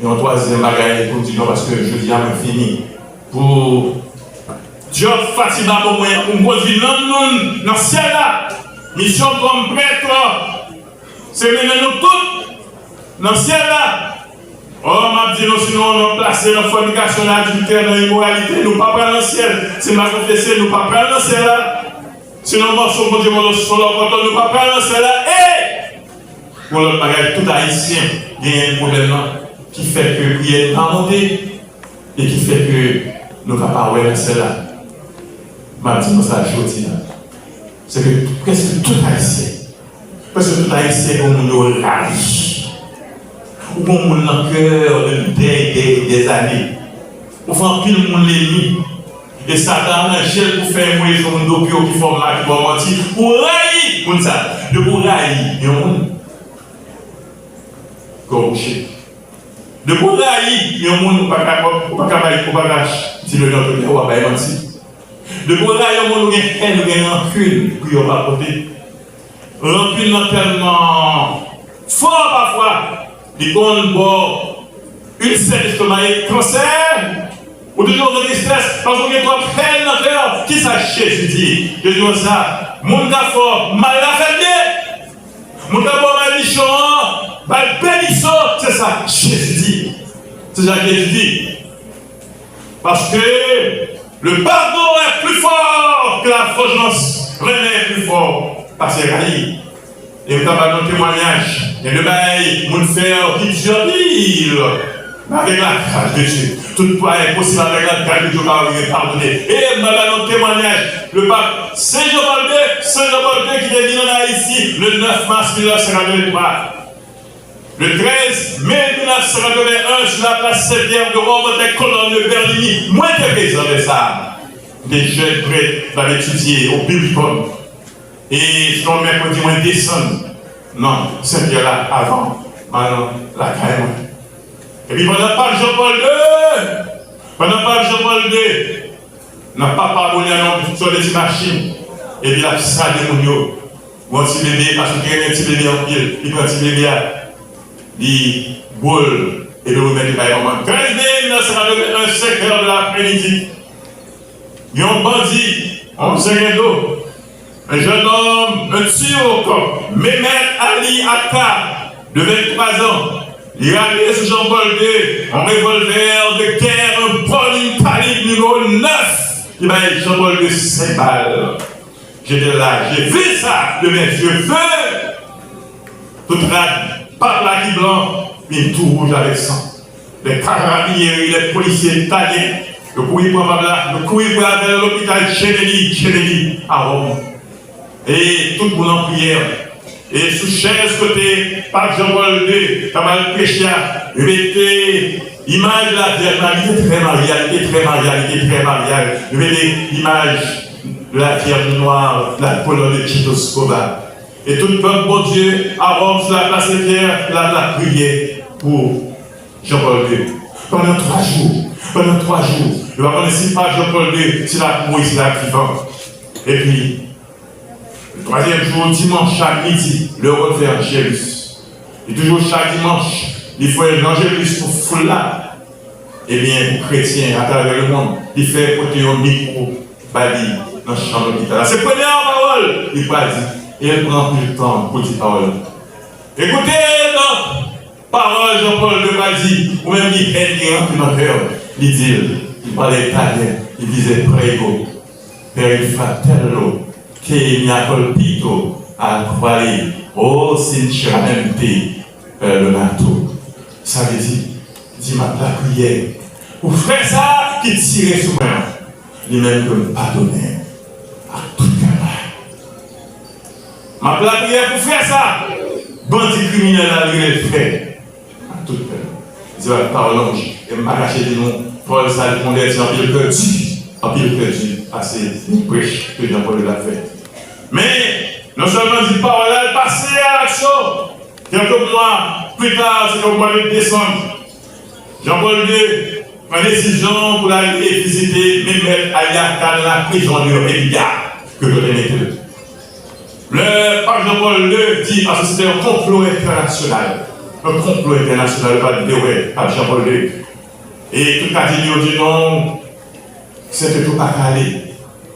Et en troisième bagage, pour dire non, parce que je dis à moi fini. Pour Dieu, Fatima, pour moi, pour me dire non, dans ce ciel là, mission comme prêtre, c'est mener nous tous dans le ciel là. Oh, m'a dit nous, sinon on a placé la fornication, l'adultère, dans l'immoralité, nous ne pas prendre dans le ciel. C'est ma confessé, nous ne pas prendre dans le ciel là. Sinon, on va se dire, sur le canton, nous ne pas prendre dans le ciel là. Et pour l'autre bagage, tout haïtien, il y a un problème là qui fait que prière pas monter et qui fait que nous ne pouvons pas voir dans le ciel là. M'a dit nous ça aujourd'hui là. C'est que presque tout haïtien, presque tout haïtien, on nous rallie. Ou bon monde dans le cœur des années. Ou fait un pile monde l'ennemi. Et Satan a gel pour faire mourir son doppio qui forme là, qui va mentir. Pour railler, comme ça. De pour railler, il y a un monde. Corroché. De pour railler, il y a un monde, pas capable, si le nom de l'eau va pas mentir. De pour railler, il y a un monde qui a une haine, qui a une rancune, qui va pas porter. Rancune tellement fort parfois. Ils donnent une seule estomac et cancer, ou toujours de tristesse, parce qu'on est trop peine dans le cœur. Qui ça Jésus dit? Jésus dit ça. Mon gars fort, mal affaibli. Mon gars fort, mal lichon, mal bénisson. C'est ça, Jésus dit. C'est ça que Jésus dit. Parce que le pardon est plus fort que la vengeance. René est plus fort. Parce que et vous avez un témoignage. Et le bail, mon frère, qui dit avec la grâce de Dieu. Tout toi est possible avec la grâce de Dieu, car vous pardonner. Et vous avez un témoignage. Le pape Saint-Jean-Paul II qui est venu ici le 9 mars 1953. Le 13 mai 1981, sur la place Saint-Pierre de Rome, des colonnes de Berligny. Moi, je présent de ça. Des jeunes prêtres va étudier au Biblicum. Et si on mercredi, on descend. Non, Saint-Pierre là, avant. Maintenant, la carrière. Et puis pendant pas Jean-Paul II, n'a pas pardonné sur les machines. Et puis la salle de Mounio. Ou un petit bébé, parce qu'il y a un petit bébé en pile. Il prend un petit bébé, il boule. Et puis vous mettez par exemple. 13 mai 1981, 5 heures de l'après-midi. Il y a un bandit, un secrétaire. Un jeune homme, un tuyau, Mehmet Ali Atta, de 23 ans, il a allé sur Jean-Paul II, un revolver de guerre, un Pauline calibre numéro 9. Il m'a dit Jean-Paul II, 5 balles. J'étais là, j'ai vu ça de mes yeux. Tout rade, pas là qui blanc, mais tout rouge avec sang. Les carabiniers, les policiers italiens, le couille pour aller à l'hôpital Kennedy, à Rome. Et tout le monde en prière. Et sous chaise côté, par Jean-Paul II, pas mal péché, il mettait image de la Vierge Marie, il était très marial. Il mettait l'image de la Vierge Noire, la colonne de Tchitoscova. Et tout le peuple, bon Dieu, à Rome, sur la place de Pierre, la prière pour Jean-Paul II. Pendant 3 jours, il va connaître pas Jean-Paul II, c'est la Moïse, la vivante. Et puis, le 3e jour, dimanche, chaque midi, le refaire Angélus. Et toujours chaque dimanche, il faut l'Angélus pour foule là. Eh bien, pour chrétiens à travers le monde, il fait porter un micro, bali, dans le champ de l'hôpital. C'est la première parole, il va dire. Et elle prend plus de temps pour dire parole. Écoutez, donc, parole Jean-Paul II va dire, ou même il est qui dans le cœur, il dit, il parlait italien, il disait prego, per il fratello. Che mi ha colpito al quale ho sinceramente perdonato. Ça veut dire, dis-moi la prière. Pour faire ça, qui tire sur moi, lui-même que me pardonner à tout cas. Ma prière pour faire ça, bandit criminel à lui fait à tout cas. Je dis, pardon, je vais m'arracher des noms. Paul, ça répondait, c'est en pile perdu, parce que c'est une prêche que Jean-Paul l'a fait. Mais, non seulement dit parole, elle passait à l'action. Quelques mois plus tard, c'est au mois de décembre. Jean-Paul II prend une décision pour aller visiter Mehmet Ali Atta dans la prison de Média, que je connais peu. Le pape Jean-Paul II dit, parce que c'était un complot international. un complot international, pas de ouais, pas Jean-Paul II. Et tout le quartier dit non, c'est que tout pas aller.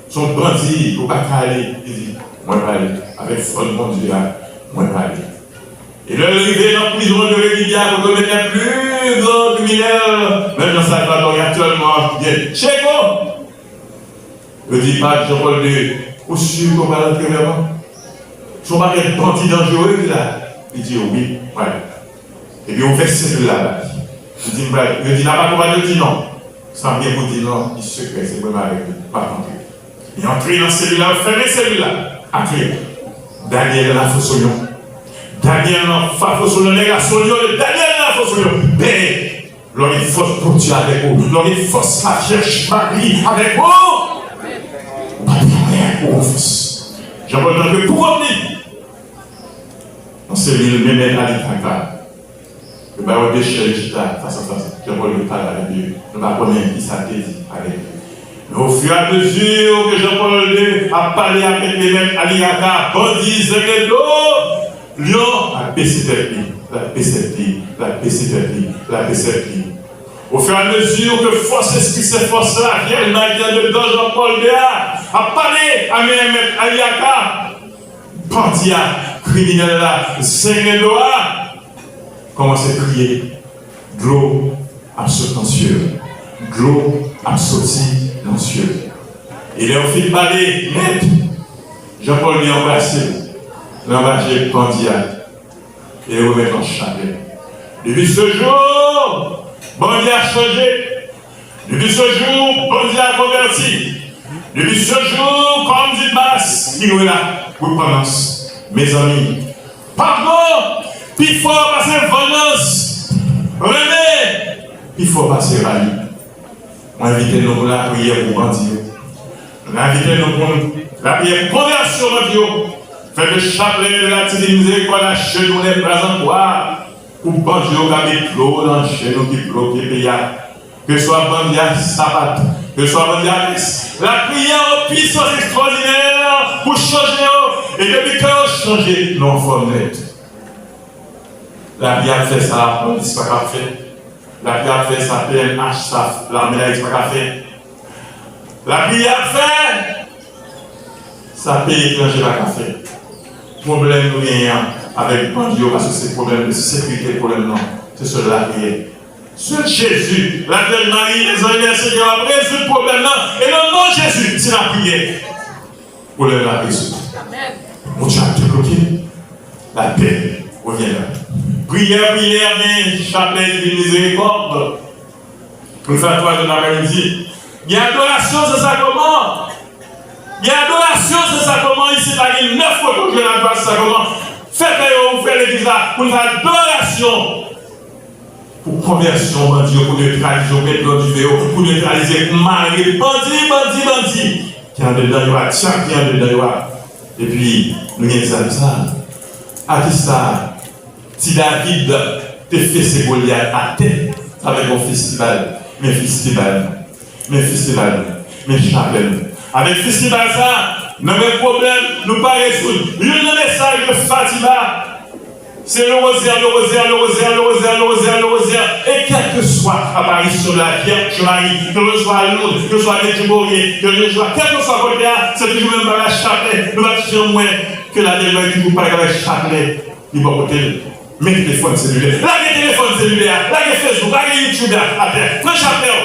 Son bandit, tout pas aller. Il dit, moi pas aller. Avec son bon Dieu là, moi pas aller. Et là, il est dans la prison de Rémidia pour commettre un plus grand criminel, même dans sa famille actuellement, qui est Chéco. Je dis pas Jean-Paul II, ou sûr qu'on va rentrer vraiment? Son pas un bandit dangereux là. Il dit oui, ouais. Et puis on fait celle-là. Je dis n'a pas comment dire non. Sans bien vous dire non, il se secret, c'est vraiment avec lui, pas rentrer. Et entrer dans celui-là, fermer celui-là. Entrer. Daniel la Fossoyon. Daniel la Fossoyon, Daniel la Fossoyon. Mais, l'on est force pour Dieu avec vous. L'on est force à chercher Marie avec vous. Pas de rien, fils. J'en veux dire que pour venir. On s'est mis le même à l'Italie. Le baron de Chérita, face à face, je veux lui parler avec Dieu. Je ne sais pas combien il s'est dit avec Dieu. Mais au fur et à mesure que Jean-Paul II a parlé avec les mêmes Aliaka, bandits, Zegledo, Lyon a baissé tête, la baissé tête, la baissé tête, la baissé tête. Au fur et à mesure que force esprit, cette force-là, vient dedans, Jean-Paul II a parlé à mes mêmes Aliaka, bandits, criminels là, Zegledo, commence à crier, de l'eau a sauté dans le ciel, de l'eau a sauté dans le ciel. Et là, on fait parler net. Jean-Paul lui a embrassé, l'embrassé Pandia, et le remettre en chapelet. Depuis ce jour, Pandia a changé. Depuis ce jour, Pandia a converti. Depuis ce jour, comme dit Bass, qui nous est là, pour prononcer, mes amis. Pardon! Puis il faut passer vengeance. René. Il faut passer rallye. On invite nous pour la prière pour bandit. On invite nous pour la prière conversion bandit. Faites le chapelet de la petite miséricorde à chez nous les présents quoi. Pour bandit qui a mis l'eau dans chez nous qui bloque les pays. Que ce soit bandit à sabbat. Que ce soit bandit à messe. La prière en puissance extraordinaire pour changer. Et depuis que vous changez, nous formons. La vie a fait ça, on dit pas qu'à faire. La vie a fait ça, PNH, ça, l'armée n'a pas fait. La vie a fait ça, pays étranger n'a pas fait. Problème nous gagnons avec Bandio parce que c'est problème de sécurité, problème non. C'est sur la prière. Seul Jésus, la Vierge Marie, les anges du Seigneur a résolu le problème là. Et le nom de Jésus, c'est la prière. Problème la résolu. Mon Dieu a débloqué. La paix revient là. Prière, mais chapelet de miséricorde. Pour faire toi de l'après-midi. Il y a adoration, c'est ça comment? Il y a adoration, c'est ça comment? Ici, il y a 9 photos que la gloire, c'est ça comment? Faites-le, vous faites l'église là, pour faire adoration. Pour conversion, bandit, pour neutraliser, mettre du vélo, pour neutraliser, marier, bandit. Qui en dedans, il y aura, tiens, qui en dedans, il y aura. Et puis, nous avons ça. À qui ça? Si David te fait ses Goliath à tête avec un festival, mais chapelle. Avec festival ça, nous avons un problème, nous pas résoudre. Le message de Fatima, c'est le rosaire. Et quel que soit l'apparition de la Vierge Marie, que ce soit à Lourdes, que ce soit à Medjugorje, quel que soit côté, c'est toujours même pas la chapelle. Nous avons toujours moins que la démarche qui vous parle avec la chapelle. Il va côté. Mais téléphone cellulaire, là il y a téléphone cellulaire, là il y a Facebook, là il y a YouTube, à terre, très chapelle.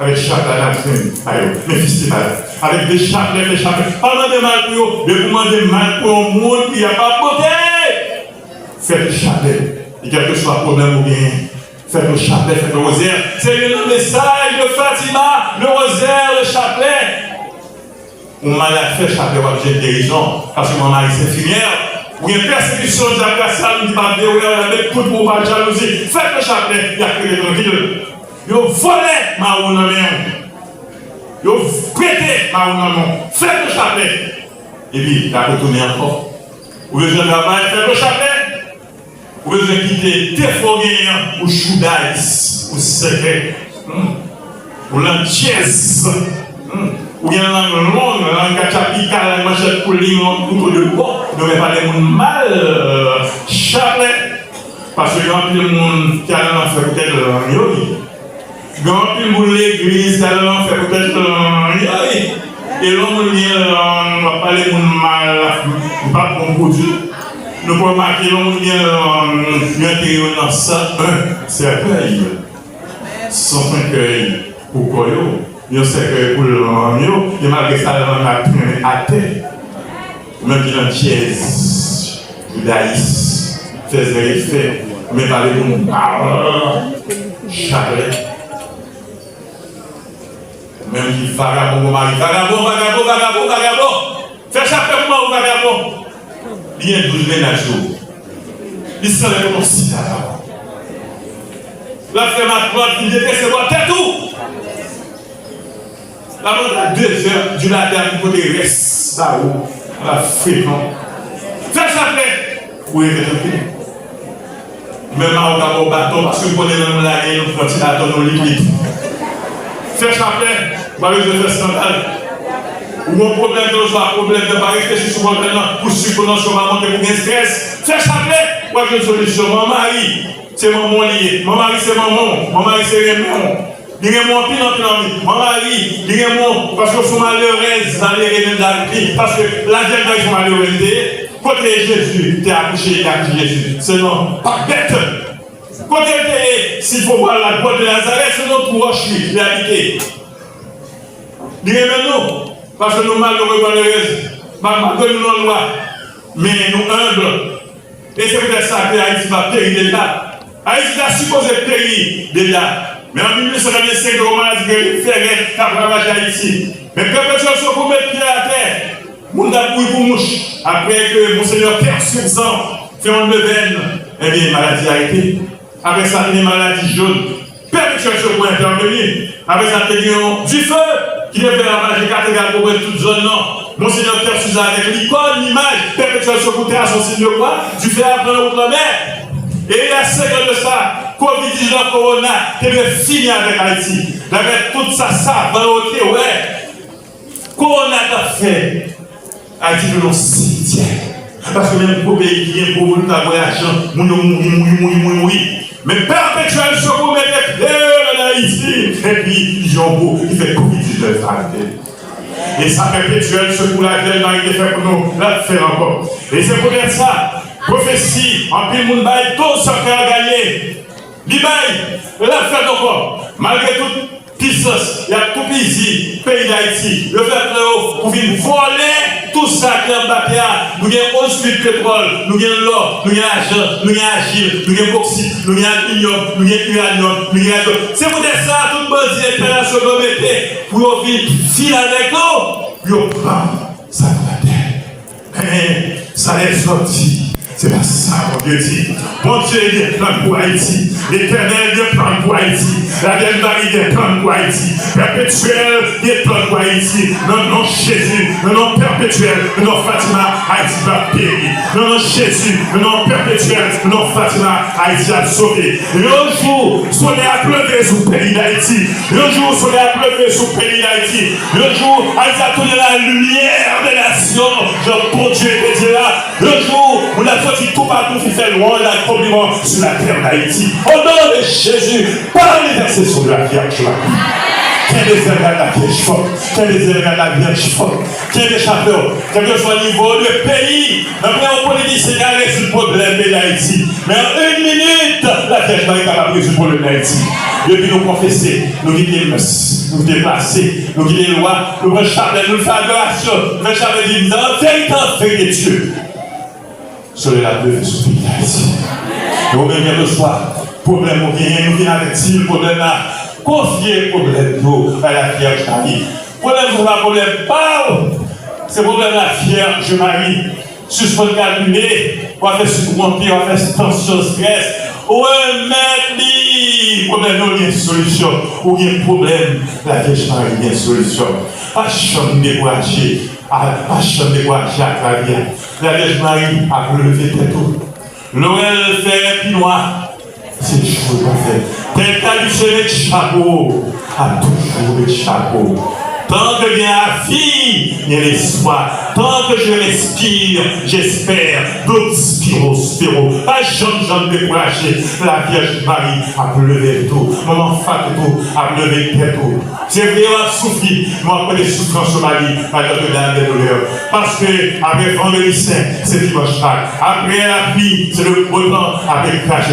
Avec chapelet, mais festival, avec des chapelets, Pendant des mal pour eux, mais pour demander mal pour un monde qui n'a pas beauté. Faites le chapelet, et quel que soit le problème ou bien, faites le chapelet, faites le rosaire. C'est le message de Fatima, le rosaire, le chapelet. On m'a fait chapelet, on va dire guérison, parce que mon mari c'est infirmière. Ou une persécution de la personne qui va avec tout pour pas de jalousie. Faites le chapelet, il y a que les tranquilles. Vous volez ma ou non. Vous prêtez ma ou non. Faites le chapelet. Et puis, il a retourné encore. Vous besoin de travail, faites le chapelet. Vous besoin de quitter des fourriers ou choudaïs ou secret. Ou l'antièse. Ou bien la langue longue, la langue cachapica, la manchette pour l'immense couteau de bois, ne met pas les gens mal. Chapelet. Parce que quand tout le monde qui a l'enfer peut-être quand tout le monde l'église qui a l'enfer peut-être et l'homme va parler de mal, pas bon pour Dieu. Nous pouvons marquer l'homme vient dans ça, c'est un cœur. Son cœur pour quoi il sait que pour l'homme, et malgré ça, l'homme a pris à terre. Même qu'il en pièce, judaïsme, faisait effet, mais par les mots, chalet. Même qu'il vagabond, mon mari, vagabond. Fais chapelet pour moi au vagabond. Il y a 12 ménages. Il s'en est comme si là. La femme a droite, il était c'est bon, t'es tout. La montre à 2 heures du latin pour côté reste. Là où la fréquente. Fais chapelet. Oui, même à au bâton, parce que vous connaissez même la gueule, nous continuons à donner liquide. Fais chapelet. Bah, je fais scandale. Ou un problème de joie, problème de pas réfléchir sur votre maintenant, pour supposer sur ma montée pour un stress. Fais chapelet. Moi, j'ai une solution. Mon mari, c'est mon lié. Mon mari, c'est mon mari, c'est mon. Il y a mon pile. Mon mari, il y a mon. Parce que je suis malheureuse dans les réunions d'Alpi. Parce que la jeune sont malheureuse. Côté Jésus, tu es accouché avec Jésus. Sinon, pas bête. Côté s'il faut voir la porte de Nazareth, c'est notre proche, il est habité. Dis-moi, parce que nous malheureux, malheureuses, nous non loi, mais nous humbles. Et c'est peut-être ça que Haïti va périr déjà. Haïti a supposé périr déjà. Mais en 1925, on a dit que les ferrets ont ravagé Haïti. Mais perpétuation pour mettre pied à terre, mon appui pour mouche. Après que Monseigneur Pierre Surzan fait un levain, eh bien, maladie a été. Après ça, il y a une maladie jaune. Perpétuation pour intervenir. Après ça, il y a du feu qui devait ravager cathédrale pour toute zone. Non. Monseigneur Pierre Surzan avec l'icône, l'image, perpétuation pour terre, son signe de quoi? Du feu après l'outre-mer. Et il y a 5 ans de ça, Covid-19, Corona, qui devait finir avec Haïti. Avec tout ça, ouais. Corona a fait Haïti de nos cimetières. Parce que même pour pays qui est pour nous avoir l'argent, nous. Mais perpétuel sur vous mettez en Haïti. Et puis, ils ont beau, il fait Covid-19 arrêter. Et ça perpétuel sur pour laquelle il fait pour nous, la faire encore. Et c'est pour dire ça. Prophétie, en pile monde bail, tout ça fait à gagner. L'Ibaï, la fête encore. Malgré toute puissance, il y a tout pays d'Haïti. Le fait pour venir voler tout ça qui est en bataille. Nous avons 11 000 pétrole, nous avons l'or, nous avons l'argent, nous avons l'argile, nous avons bauxite, nous avons aluminium, nous avons uranium, nous avons. C'est pour dire ça, toute bonne internationale pour venir filer avec nous. Nous prenons ça de la terre. Mais ça les sorti. C'est pas ça, mon Dieu dit. Mon Dieu, il y a un plan pour Haïti. L'Éternel, il y a un plan pour Haïti. La Vierge Marie, il y a un plan pour Haïti. Perpétuel, il y a un plan pour Haïti. Non, non, Jésus. Non, perpétuel. Non, Fatima, Haïti va périr. Non, Jésus. Non, perpétuel. Non, Fatima, Haïti va sauver. Et un jour, soleil a pleuvé sur le pays d'Haïti. Un jour, soleil a pleuvé sur le pays d'Haïti. Un jour, Haïti a tourné la lumière des nations. Je bon Dieu était là. Un jour, on a sorti tout partout qui fait loin l'accomplissement sur la terre d'Haïti. Au nom de Jésus, par les versets sur la Vierge. Quel est la Vierge forte? Quel est la Vierge forte? Quel est château? Quel que soit le niveau du pays, après on peut dire c'est résoudre le problème de l'Haïti. Mais en 1 minute, la Vierge Marie est capable de résoudre le problème d'Haïti. Depuis nous confesser, nous guider le nous déplacer, nous guider le roi, nous prenons chapelet, nous faisons adoration, nous faisons chapelet, nous avons vérité de Dieu. Sur la pleuve sur le pays d'Haïti. Nous venons le soir, problème au bien, nous venons avec le problème là, confier le problème à la Vierge Marie. Problème, c'est pas problème, parle. C'est problème la Vierge Marie. Suspendre calculer, on va faire surmonter, on va faire tension, stress. Remettre problème, il y a une solution. Ou il y a un problème, la Vierge Marie, il y a une solution. Pas chambre découragée. Pas chambre découragée à travers. La Vierge Marie a relevé tête haute. L'oreille fait pinois. C'est chaud qu'on fait. Tel qu'à lui, c'est le chapeau. A toujours le chapeau. Tant que vient la vie, il y a l'espoir. Tant que je respire, j'espère. D'autres spiro. Pas jeune découragé. La Vierge Marie a levé tout. Maman Fatou a levé tout. C'est vrai, on a souffert. Moi, après les souffrances au Mali, malgré des douleurs. Parce que, après vendredi saint, c'est dimanche Pâques. Après la pluie, c'est le beau temps. Après crash,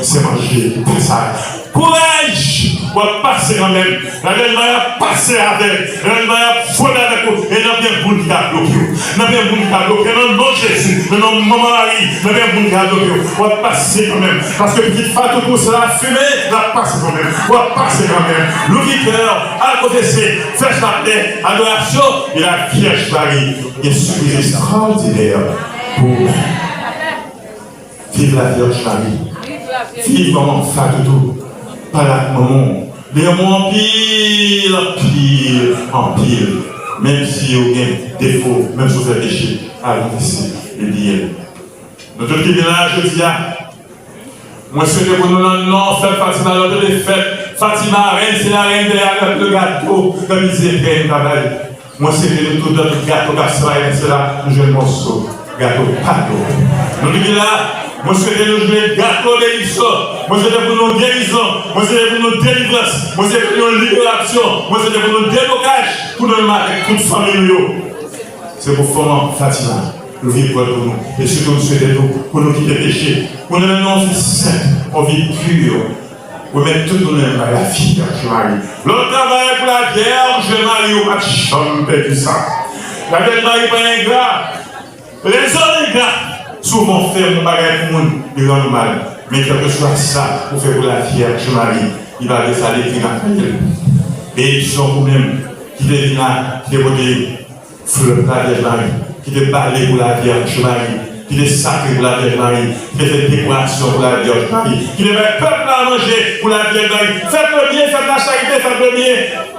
c'est manger. C'est ça. Courage! On va passer quand même. La belle va passer avec. La belle va voler avec vous. Et n'a bien boule qui a bloqué. N'a bien boule qui a bloqué. Non, non, Jésus. Non, maman Marie. N'a bien boule qui a bloqué. On va passer quand même. Parce que petite Fatou pour cela, fumée, la passe quand même. On va passer quand même. L'auditeur, à côté, c'est fête la paix, adoration. Et la Vierge Marie. Il y a une surprise extraordinaire pour nous. Vive la Vierge Marie. Vive maman Fatou. Pas la maman. Les moments en pile. Même si vous avez des défauts, même si vous avez péché, allons ici et dire. Notre tribunal, je dis, moi, je souhaite pour nous, non, fête Fatima, l'autre des fêtes. Fatima, reine, c'est la reine derrière le gâteau, la misère, travail. Moi, c'est que nous, tout dans le gâteau, c'est là, nous jouons le morceau, gâteau, pâteau. Nous disons là, moi, je souhaite nous jouer le gâteau de l'histoire. Moi, c'est pour nos guérisons. Moi, c'est pour nos délivrances. Moi, c'est pour nos libérations. Moi, c'est pour nos déblocages. Pour nous mettre toute famille. C'est pour Foman, Fatima. Nous vivons pour nous. Et surtout, nous souhaitons pour nous quitter le péché. Pour nous mettre en vie sainte, en vie pure. Pour mettre tout nous à la Vierge Marie. L'autre travail pour la Vierge Marie, on va chanter tout ça. La Vierge Marie, pas ingrat. Les hommes ingrats. Souvent faire mon bagage pour nous, ils ont mal. Mais quel que soit ça, pour faire pour la Vierge Marie, il va laisser aller dans la caille. Et ils sont vous-même qui deviennent là, qui deviennent fleur pour la Vierge Marie, qui deviennent parler pour la Vierge Marie, qui deviennent sacrer pour la Vierge Marie, qui deviennent décoration pour la Vierge Marie, qui deviennent peuple à manger pour la Vierge Marie. Faites le bien, faites la charité, faites le bien.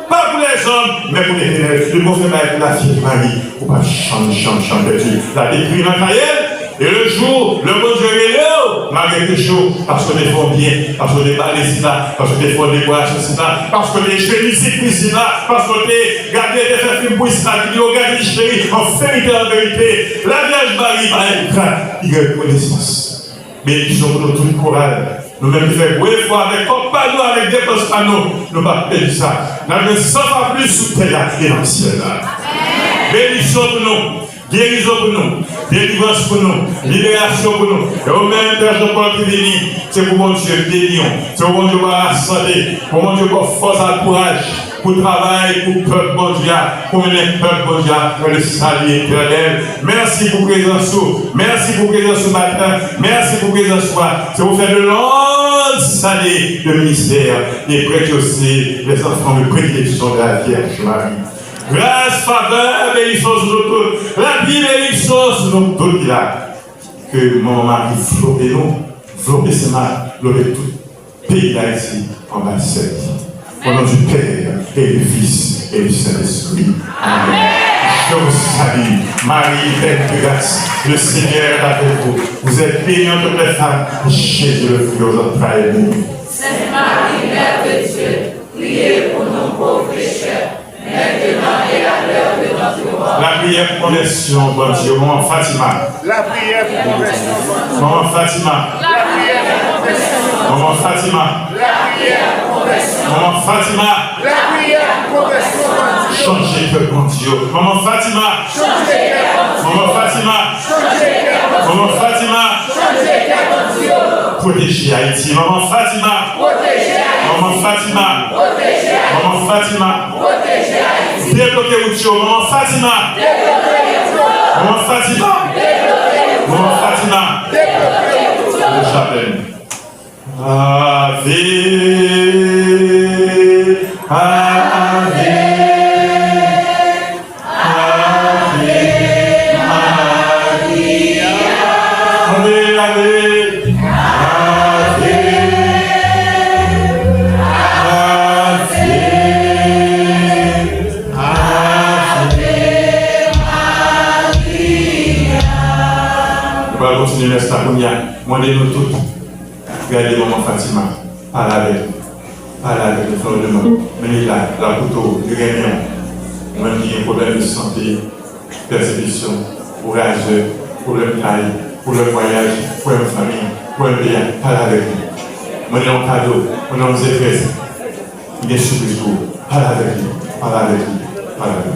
Pas pour les hommes, mais pour les ténèbres. Le bon fait pour la Vierge Marie, pour pas changer Dieu. La décrit dans la caille. Et le jour, le bon Dieu est là, malgré les choses, parce que les font bien, parce que les balais ici là, parce que les font des voyages ici là, parce que les génies ici là, parce que les gardés des films pour ici là, qui ont gardé les chéris, en vérité, en vérité, la Vierge Marie va être il y a une connaissance. Mais ils sont pour nous tout courage. Nous-mêmes qui faisons oui, foi avec compagnon, avec des panneaux, nous ne pas perdre ça. Nous avons 100 fois plus sous terre et dans le ciel là. Bénédiction pour nous. Guérison pour nous, délivrance pour nous, libération pour nous. Et au même Père Jean-Paul qui dit, c'est pour mon Dieu béni, c'est pour mon Dieu pour la santé, pour mon Dieu pour force et le courage, pour travail, pour peuple mon Dieu, pour mener peuple mon Dieu, pour le salut éternel. Merci pour présence, merci pour présence ce matin, merci pour présence soir. C'est pour faire de longues années de ministère et prêter aussi les enfants de prédilection de la Vierge Marie. Grâce, faveur, bénédiction sur nous tous. La vie, bénédiction sur nous tous. Que mon mari flotte nous, flotte ses mains, flotte tout pays d'Haïti en bas de cette vie. Au nom du Père et du Fils et du Saint-Esprit. Amen. Je vous salue, Marie, pleine de grâce. Le Seigneur est avec vous. Vous êtes bénie entre toutes les femmes. Jésus, le fruit aux entrailles béni. Sainte Marie, Mère de Dieu, priez pour nos pauvres pécheurs. Maintenant et à l'heure de notre mort. La prière pour conversion, bon Dieu, maman Fatima. La prière pour conversion. Maman Fatima. La prière pour conversion. Maman Fatima. La prière pour conversion. Maman Fatima. La prière pour conversion. Changez que bon Dieu. Maman Fatima. Changez que bon Dieu. Maman Fatima. Changez que bon Dieu. Maman Fatima. Changez que bon Dieu. Protégez Haïti. Maman Fatima. Protégez Haïti. Maman Fatima. Protégez Haïti. Maman Fatima. Protégez Haïti. Débloquez Outio. Maman Fatima. Débloquez Outio. Maman Fatima. Débloquez Outio. Maman Fatima. Débloquez Outio. J'appelle. Ave. Ave. Continuer l'instant qu'on y a, demandez-nous tout. Regardez maman Fatima, parlez avec le frère de nous, menez là, la couteau, le réunion. Moi qui ai un problème de santé, persécution, courageux, problème de taille, problème de voyage, problème de famille, problème de bien, parle avec lui. Moi j'ai un cadeau, moi j'ai un frères. Il est surprise pour vous. Parle avec lui, parle avec lui, parle avec lui.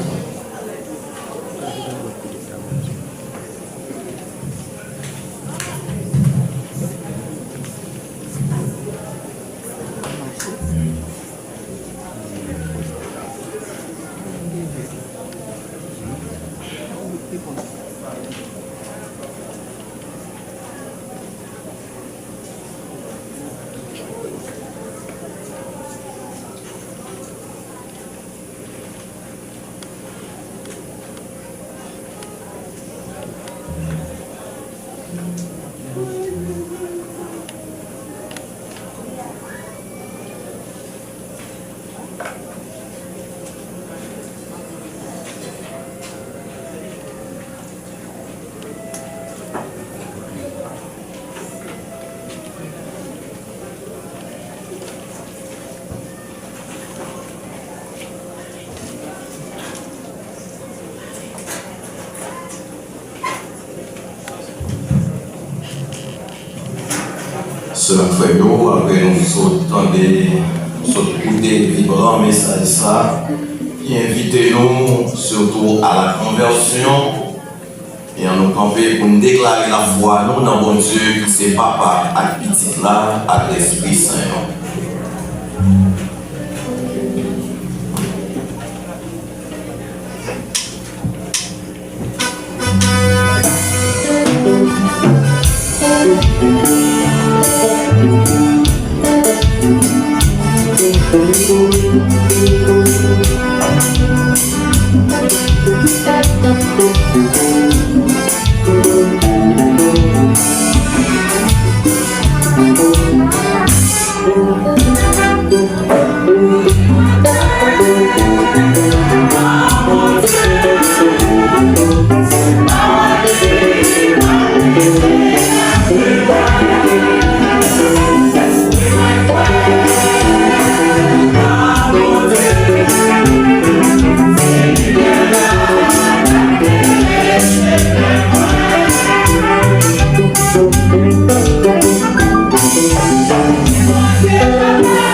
Cela fait nous, après nous écouter vibrant message ça, qui invite nous surtout à la conversion et à nous camper pour nous déclarer la foi nous dans bon Dieu qui c'est papa à petit là, à l'Esprit Saint. Yeah.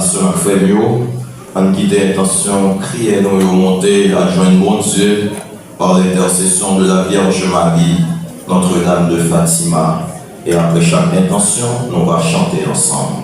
sœur frère, en qui intention, crier nous monter à joindre bon Dieu par l'intercession de la Vierge Marie, Notre-Dame de Fatima. Et après chaque intention, nous allons chanter ensemble.